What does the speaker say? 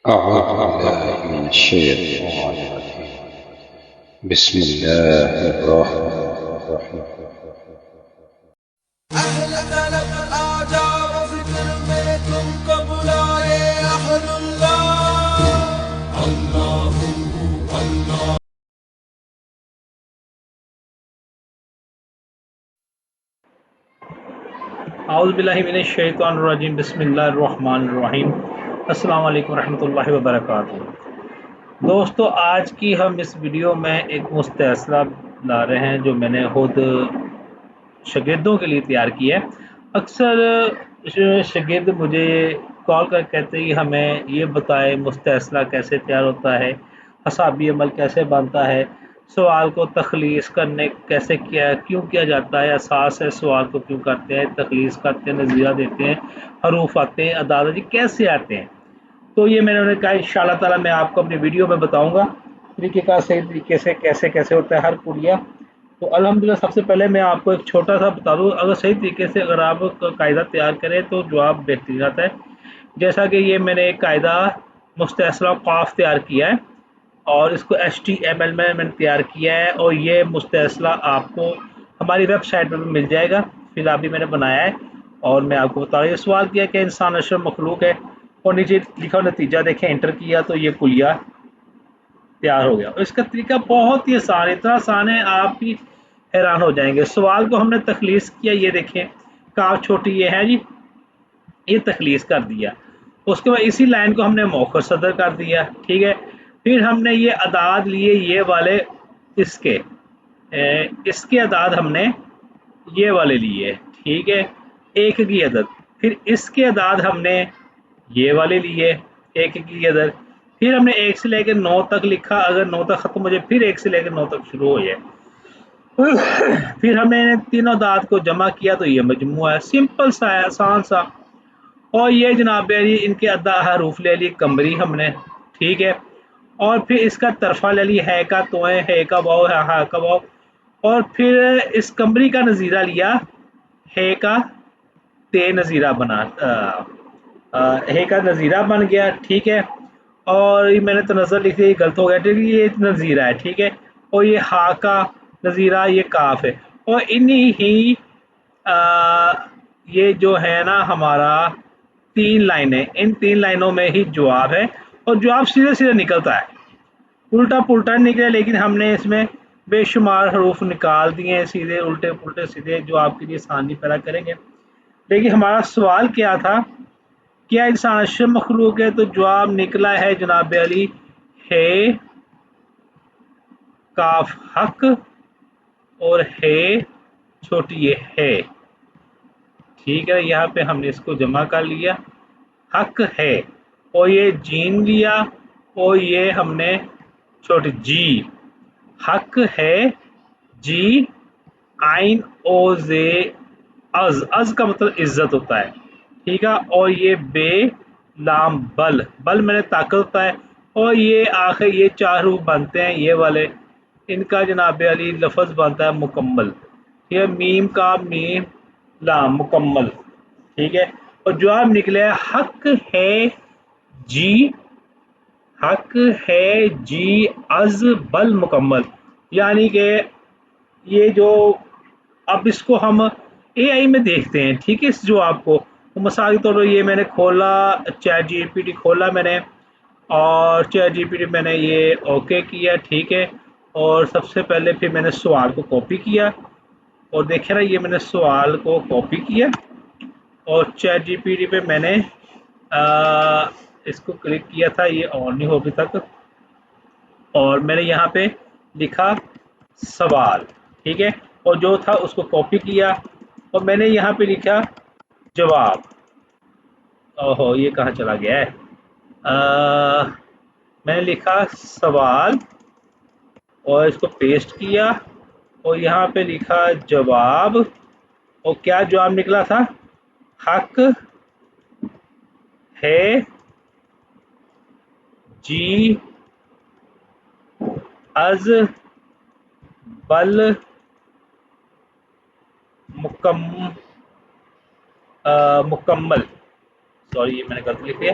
أعوذ بالله من الشيطان الرجيم. بسم الله الرحمن الرحيم. اہل طلب آ جاؤ فکر میں تم کو بلائے اہل اللہ اللہ اللہ. اعوذ باللہ من الشیطان الرجیم. بسم اللہ الرحمن الرحیم. السلام علیکم ورحمۃ اللہ وبرکاتہ. دوستو، آج کی ہم اس ویڈیو میں ایک مستحصلہ لا رہے ہیں جو میں نے خود شاگردوں کے لیے تیار کیا ہے. اکثر شاگرد مجھے کال کر کہتے ہیں کہ ہمیں یہ بتائے مستحصلہ کیسے تیار ہوتا ہے، حسابی عمل کیسے بنتا ہے، سوال کو تخلیص کرنے کیسے کیوں کیا جاتا ہے، اساس ہے سوال کو کیوں کرتے ہیں، تخلیص کرتے ہیں، نظریہ دیتے ہیں، حروف آتے ہیں، اعداد کیسے آتے ہیں. تو یہ میں نے کہا انشاءاللہ تعالی میں آپ کو اپنی ویڈیو میں بتاؤں گا طریقے کا صحیح طریقے سے کیسے ہوتا ہے ہر کلیہ. تو الحمدللہ سب سے پہلے میں آپ کو ایک چھوٹا سا بتا دوں، اگر صحیح طریقے سے اگر آپ قاعدہ تیار کریں تو جواب بہترین آتا ہے. جیسا کہ یہ میں نے ایک قاعدہ مستحصلہ قاف تیار کیا ہے اور اس کو HTML میں نے تیار کیا ہے، اور یہ مستحصلہ آپ کو ہماری ویب سائٹ پر بھی مل جائے گا. فی الحال بھی میں نے بنایا ہے اور میں آپ کو بتا رہا ہوں. یہ سوال کیا کہ انسان اشرف مخلوق ہے اور نیچے لکھا نتیجہ دیکھیں، انٹر کیا تو یہ کلیہ تیار ہو گیا. اور اس کا طریقہ بہت ہی آسان ہے، اتنا آسان ہے آپ بھی حیران ہو جائیں گے. سوال کو ہم نے تخلیص کیا، یہ دیکھیں کاف چھوٹی یہ ہے جی، یہ تخلیص کر دیا. اس کے بعد اسی لائن کو ہم نے مؤخر صدر کر دیا، ٹھیک ہے. پھر ہم نے یہ اعداد لیے، یہ والے اس کے اعداد ہم نے یہ والے لیے، ٹھیک ہے، ایک کی عدد. پھر اس کے اعداد ہم نے یہ والے لیے، ایک کی عدد. پھر ہم نے 1 سے لے کے 9 تک لکھا، اگر 9 تک ختم ہو جائے پھر 1 سے لے کے 9 تک شروع ہو جائے. پھر ہم نے تینوں اعداد کو جمع کیا تو یہ مجموعہ ہے، سمپل سا ہے، آسان سا. اور یہ جناب علی ان کے ادا حروف لے لی کمبری ہم نے، ٹھیک ہے. اور پھر اس کا طرفہ لے لی ہے کا تو ہے کا واو ہے ہا کا واو. اور پھر اس کمبری کا نظیرہ لیا ہے کا تے نظیرہ بنا ہے کا نظیرہ بن گیا، ٹھیک ہے. اور میں نے تنظر لکھ دیا، یہ غلط ہو گیا، ٹھیک ہے، یہ نظیرہ ہے، ٹھیک ہے. اور یہ ہا کا نظیرہ یہ کاف ہے. اور انہی ہی یہ جو ہے نا ہمارا 3 لائنیں، ان 3 لائنوں میں ہی جواب ہے. اور جواب سیدھے سیدھے نکلتا ہے، الٹا پلٹا نکلے، لیکن ہم نے اس میں بے شمار حروف نکال دیے ہیں سیدھے الٹے پلٹے سیدھے، جو آپ کے لیے آسانی پیدا کریں گے. لیکن ہمارا سوال کیا تھا، کیا انسان اشرف مخلوق ہے؟ تو جواب نکلا ہے جناب علی ہے کاف حق اور ہے چھوٹی یہ ہے، ٹھیک ہے. یہاں پہ ہم نے اس کو جمع کر لیا، حق ہے. اور یہ جین لیا اور یہ ہم نے چھوٹی جی، حق ہے جی آئین او زے از کا مطلب عزت ہوتا ہے، ٹھیک ہے. اور یہ بے لام بل میں نے طاقت ہوتا ہے. اور یہ آخر یہ 4 حروف بنتے ہیں یہ والے، ان کا جناب علی لفظ بنتا ہے مکمل، ٹھیک ہے. میم کا میم لام مکمل، ٹھیک ہے. اور جواب نکلے حق ہے جی، حق ہے جی از بل مکمل. یعنی کہ یہ جو اب اس کو ہم اے آئی میں دیکھتے ہیں، ٹھیک ہے. اس جواب کو مثال کے طور پر یہ میں نے کھولا چیٹ جی پی ٹی کھولا میں نے، اور چیٹ جی پی ٹی میں نے یہ اوکے کیا، ٹھیک ہے. اور سب سے پہلے پھر میں نے سوال کو کاپی کیا، اور دیکھیں نا یہ میں نے سوال کو کاپی کیا اور چیٹ جی پی ٹی پہ میں نے اس کو کلک کیا تھا، یہ آن نہیں ہو ابھی تک. اور میں نے یہاں پہ لکھا سوال، ٹھیک ہے. اور جو تھا اس کو کاپی کیا اور میں نے یہاں پہ لکھا جواب. اوہو یہ کہاں چلا گیا ہے، میں نے لکھا سوال اور اس کو پیسٹ کیا اور یہاں پہ لکھا جواب. اور کیا جواب نکلا تھا، حق ہے جی از بل مکمل. سوری یہ میں نے غلط لکھ دیا،